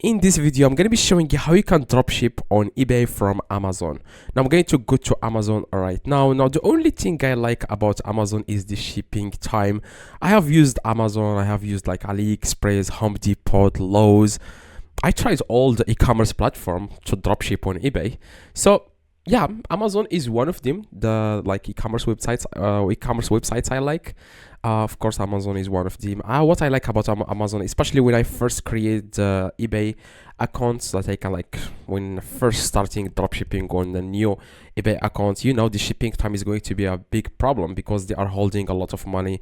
In this video, I'm going to be showing you how you can dropship on eBay from Amazon. Now, I'm going to go to Amazon right now. Now, the only thing I like about Amazon is the shipping time. I have used Amazon. I have used like AliExpress, Home Depot, Lowe's. I tried all the e-commerce platform to dropship on eBay. So yeah, Amazon is one of them. The like e-commerce websites I like. Of course, Amazon is one of them. What I like about Amazon, especially when I first create the eBay accounts, that I can like when first starting dropshipping on the new eBay account, the shipping time is going to be a big problem because they are holding a lot of money.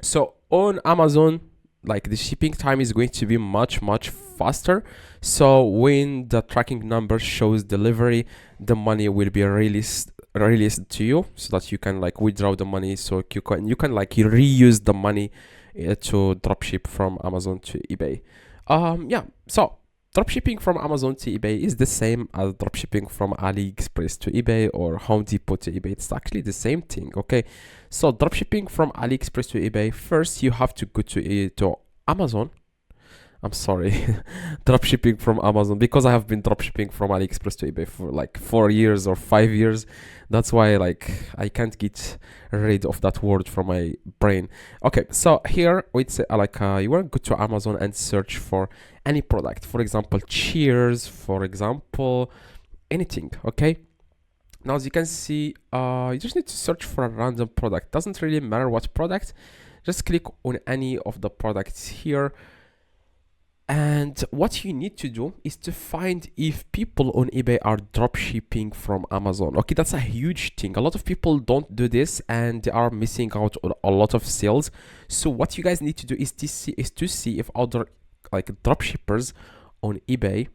So on Amazon, like the shipping time is going to be much faster. So when the tracking number shows delivery, the money will be released to you so that you can like withdraw the money, so you can like reuse the money to dropship from Amazon to eBay. Yeah, so dropshipping from Amazon to eBay is the same as dropshipping from AliExpress to eBay or Home Depot to eBay. It's actually the same thing. Okay, so dropshipping from AliExpress to eBay, first you have to go to Amazon. I'm sorry, dropshipping from Amazon, because I have been dropshipping from AliExpress to eBay for like 4 years or 5 years. That's why like I can't get rid of that word from my brain. Okay, so here it's you want to go to Amazon and search for any product. For example, cheers. For example, anything. Okay. Now, as you can see, you just need to search for a random product. Doesn't really matter what product. Just click on any of the products here. And what you need to do is to find if people on eBay are drop shipping from Amazon. Okay, that's a huge thing. A lot of people don't do this and they are missing out on a lot of sales. So what you guys need to do is to see if other like drop shippers on eBay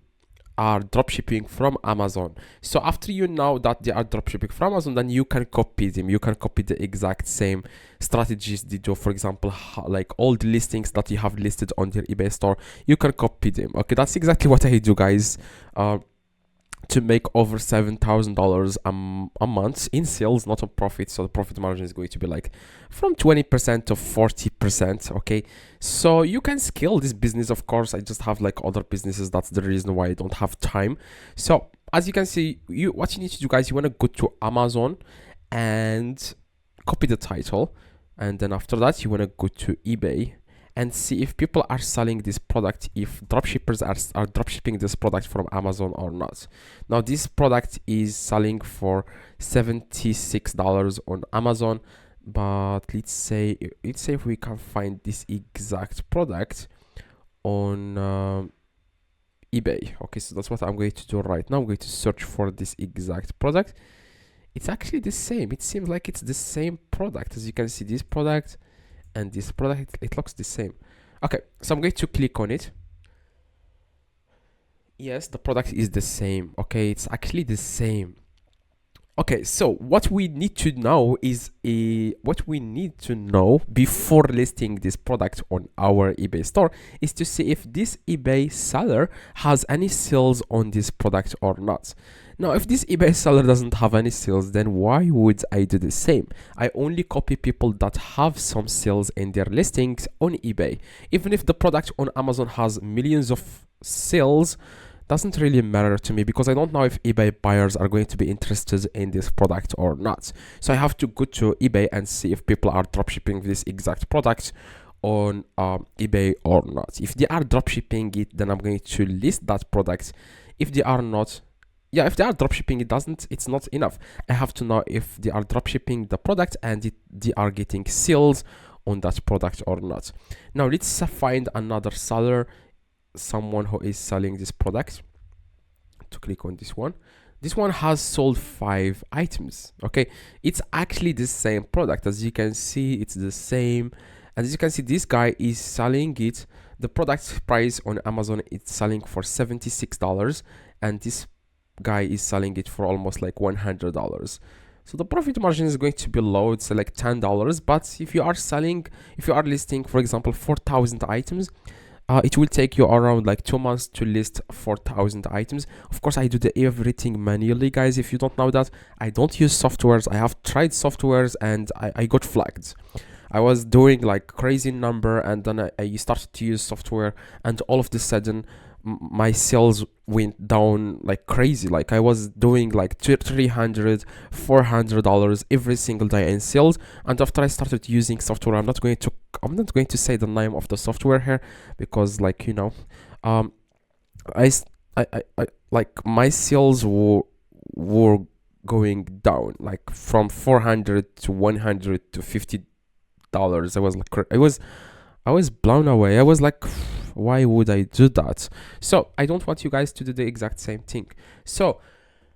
are dropshipping from Amazon. So after you know that they are dropshipping from Amazon, then you can copy them. You can copy the exact same strategies they do. For example, like all the listings that you have listed on your eBay store, you can copy them. Okay, that's exactly what I do, guys. To make over $7,000 a month in sales, not on profit. So the profit margin is going to be like from 20% to 40%. Okay, so you can scale this business. Of course, I just have like other businesses. That's the reason why I don't have time. So as you can see, what you need to do, guys, you want to go to Amazon and copy the title, and then after that you want to go to eBay and see if people are selling this product, if dropshippers are dropshipping this product from Amazon or not. Now, this product is selling for $76 on Amazon, but let's say if we can find this exact product on eBay. Okay, so that's what I'm going to do right now. I'm going to search for this exact product. It's actually the same. It seems like it's the same product. As you can see, this product and this product, it looks the same. Okay, so I'm going to click on it. Yes, the product is the same. Okay, it's actually the same. Okay, so what we need to know is before listing this product on our eBay store is to see if this eBay seller has any sales on this product or not. Now, if this eBay seller doesn't have any sales, then why would I do the same? I only copy people that have some sales in their listings on eBay. Even if the product on Amazon has millions of sales, doesn't really matter to me because I don't know if eBay buyers are going to be interested in this product or not. So I have to go to eBay and see if people are dropshipping this exact product on eBay or not. If they are dropshipping it, then I'm going to list that product. If they are not, if they are dropshipping, it's not enough. I have to know if they are dropshipping the product and they are getting sales on that product or not. Now let's find another seller, someone who is selling this product. To click on this one. This one has sold 5 items. Okay, it's actually the same product. As you can see, it's the same. And as you can see, this guy is selling it. The product price on Amazon, it's selling for $76, and this guy is selling it for almost like $100. So the profit margin is going to be low. It's like $10. But if you are listing, for example, 4,000 items, it will take you around like 2 months to list 4,000 items. Of course, I do everything manually, guys. If you don't know that, I don't use softwares. I have tried softwares and I got flagged. I was doing like crazy number, and then I started to use software, and all of the sudden my sales went down like crazy. Like I was doing like 300 $400 every single day in sales. And after I started using software, I'm not going to say the name of the software here, because like um I s- I like my sales were going down like from 400 to 100 to $50. I was like I was blown away. I was like, why would I do that? So I don't want you guys to do the exact same thing. So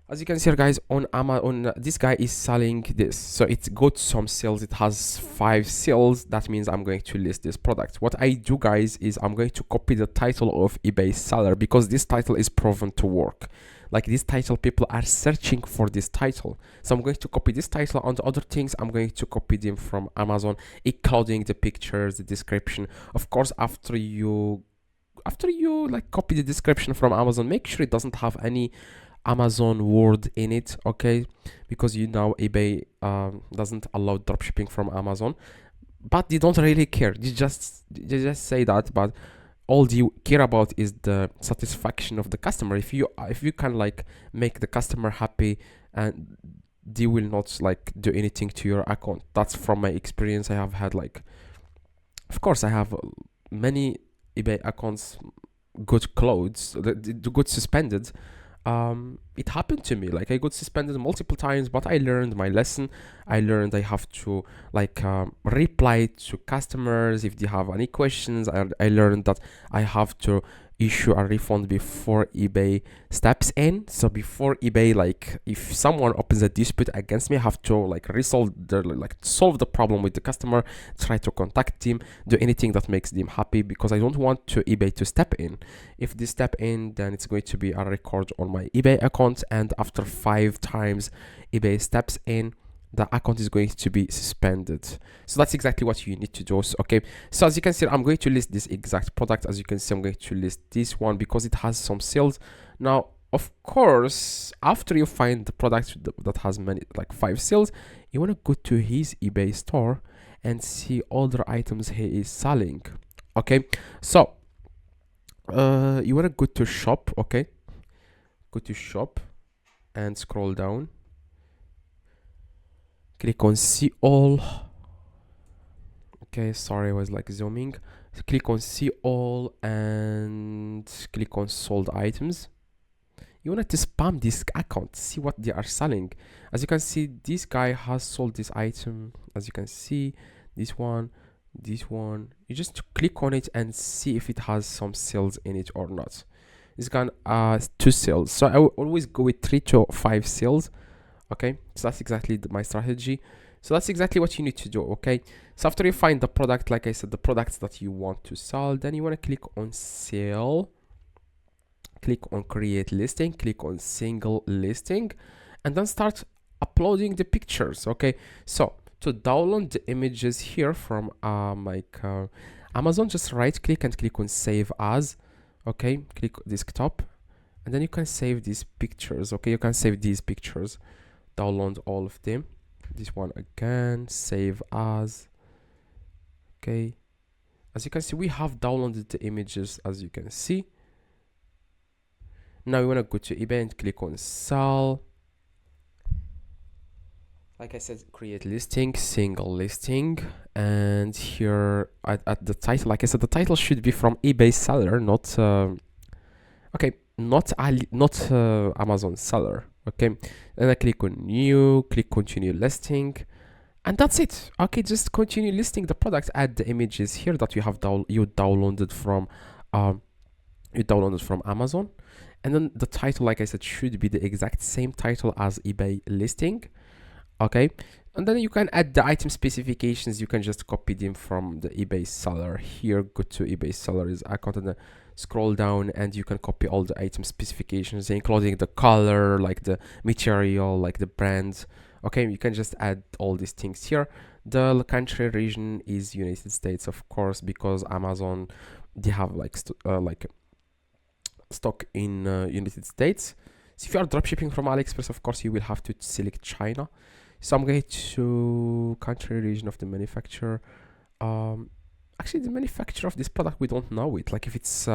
as you can see here, guys, on Amazon, this guy is selling this. So it got some sales. It has 5 sales. That means I'm going to list this product. What I do, guys, is I'm going to copy the title of eBay seller, because this title is proven to work. Like this title, people are searching for this title. So I'm going to copy this title. On the other things, I'm going to copy them from Amazon, including the pictures, the description. Of course, after you like copy the description from Amazon, make sure it doesn't have any Amazon word in it, okay? Because eBay doesn't allow dropshipping from Amazon, but they don't really care. They just say that, but all you care about is the satisfaction of the customer. If you can like make the customer happy, and they will not like do anything to your account. That's from my experience. I have had like, of course, I have many eBay accounts got clothes, the got suspended. It happened to me. Like I got suspended multiple times, but I learned my lesson. I learned I have to like reply to customers if they have any questions, and I learned that I have to issue a refund before eBay steps in. So before eBay, like if someone opens a dispute against me, I have to like solve the problem with the customer, try to contact them, do anything that makes them happy, because I don't want to eBay to step in. If they step in, then it's going to be a record on my eBay account, and after 5 times eBay steps in, the account is going to be suspended. So that's exactly what you need to do. So, okay, so as you can see, I'm going to list this exact product. As you can see, I'm going to list this one because it has some sales. Now, of course, after you find the product that has many, like 5 sales, you want to go to his eBay store and see all the items he is selling. Okay, so you want to go to shop. Okay, go to shop and scroll down. Click on see all. Okay, sorry, I was like zooming. Click on see all and click on sold items. You want to spam this account, see what they are selling. As you can see, this guy has sold this item. As you can see, this one. You just click on it and see if it has some sales in it or not. It's got 2 sales, so I will always go with 3 to 5 sales. Okay, so that's exactly my strategy. So that's exactly what you need to do. Okay, so after you find the product, like I said, the products that you want to sell, then you want to click on sale, click on create listing, click on single listing, and then start uploading the pictures. Okay, so to download the images here from Amazon, just right click and click on save as. Okay, click desktop, and then you can save these pictures. Okay, you can save these pictures, download all of them. This one again, save as. Okay, as you can see, we have downloaded the images. As you can see, now we want to go to eBay and click on sell. Like I said, create listing, single listing, and here at the title, like I said, the title should be from eBay seller, not not Amazon seller. Okay, and I click on new, click continue listing, and that's it. Okay, just continue listing the product. Add the images here that you have downloaded from Amazon, and then the title, like I said, should be the exact same title as eBay listing. Okay, and then you can add the item specifications. You can just copy them from the eBay seller. Here, go to eBay seller's account and then scroll down, and you can copy all the item specifications, including the color, like the material, like the brand. Okay, you can just add all these things here. The country region is United States, of course, because Amazon, they have like stock in United States. So if you are dropshipping from AliExpress, of course, you will have to select China. So I'm going to country region of the manufacturer. um actually the manufacturer of this product, we don't know it, like if it's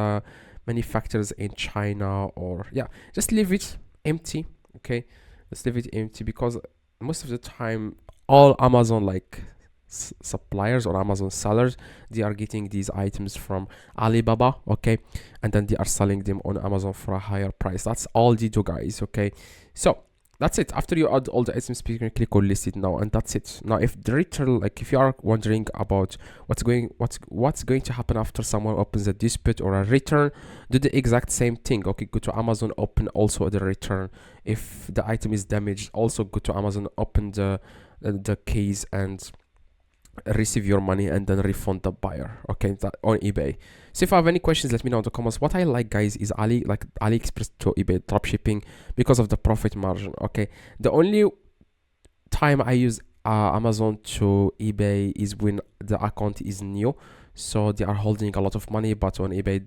manufacturers in China or yeah, just leave it empty. Okay, just leave it empty, because most of the time all Amazon like suppliers or Amazon sellers, they are getting these items from Alibaba, okay, and then they are selling them on Amazon for a higher price. That's all they do, guys. Okay, so that's it. After you add all the items, you can click on list it now, and that's it. Now if the return, like if you are wondering about what's going to happen after someone opens a dispute or a return, do the exact same thing. Okay, go to Amazon, open also the return. If the item is damaged, also go to Amazon, open the case and receive your money and then refund the buyer. Okay, that on eBay. So if you have any questions, let me know in the comments. What I like, guys, is AliExpress to eBay dropshipping, because of the profit margin. Okay, the only time I use Amazon to eBay is when the account is new, so they are holding a lot of money. But on eBay,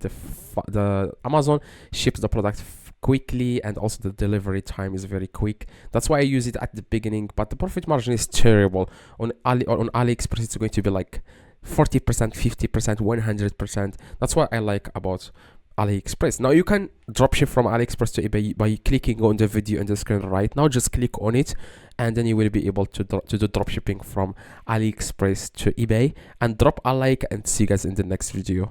the Amazon ships the product quickly, and also the delivery time is very quick. That's why I use it at the beginning, but the profit margin is terrible. On AliExpress, it's going to be like 40%, 50%, 100%. That's what I like about AliExpress. Now you can dropship from AliExpress to eBay by clicking on the video on the screen right now. Just click on it, and then you will be able to do dropshipping from AliExpress to eBay. And drop a like, and see you guys in the next video.